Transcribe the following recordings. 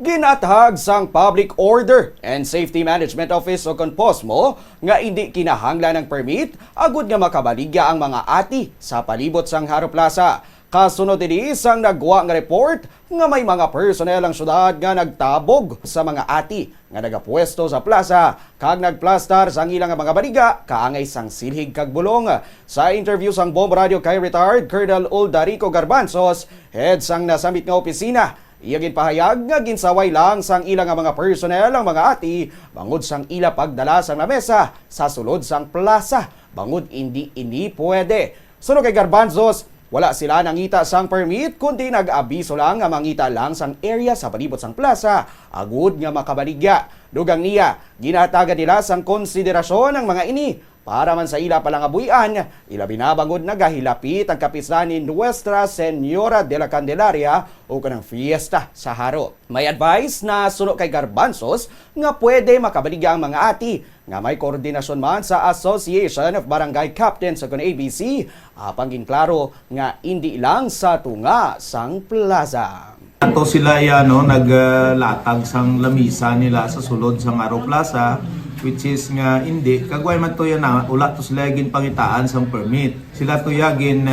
Ginatahag sang Public Order and Safety Management Office o Conposmo nga hindi kinahanglan ng permit agud nga makabaligya ang mga ati sa palibot sang Haro Plaza. Kasunod din isang nagwa nga report nga may mga personnel ang syudad nga nagtabog sa mga ati nga nagapwesto sa plaza kag nagplastar sang ilang mga baliga kaangay sang silhig kag bulong. Sa interview sang Bomb Radio kay retired Colonel Uldarico Garbanzos, head sang nasamit nga opisina, iya ginpahayag nga ginsaway lang sang ilang mga personnel ang mga ati bangod sang ila pagdala sang lamesa sa sulod sang plaza bangod hindi ini pwede. Sunod kay Garbanzos, wala sila nangita sang permit kundi nag-abiso lang nga mangita lang sang area sa palibot sang plaza agud nga makabaligya. Dugang niya, ginatagan nila sang konsiderasyon ang mga ini para man sa ila palang abuyan, ila binabangod nagahilapit ang kapistahan ni Nuestra Señora de la Candelaria o kanang fiesta sa Haro. May advice na sunod kay Garbanzos nga pwede makabaligya ang mga ati nga may koordinasyon man sa Association of Barangay Captains o ABC, apang ginklaro nga hindi lang sa tunga sang plaza. Ato sila naglatag sang lamisa nila sa sulod sang Haro Plaza, which is nga hindi kagway man to yan na ulat to sila gin pangitaan sang permit. Sila to gin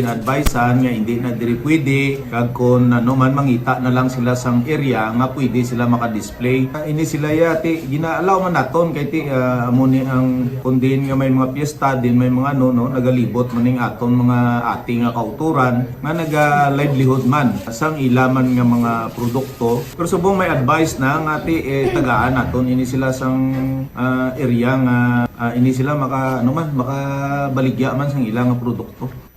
advisean nga hindi na diri pwede kag kun man mangita na lang sila sang area nga pwede sila maka-display. Ini sila ti ginaalaw man naton kay ti amuni ang kundin nga may mga piyesta din may mga nagalibot maning aton mga ati nga kauturan nga naga-livelihood man sang ilaman nga mga produkto. Pero subong may advice na nga ti tagaan naton ini sila sang area nga ini sila makabaligya man sang ilang produkto.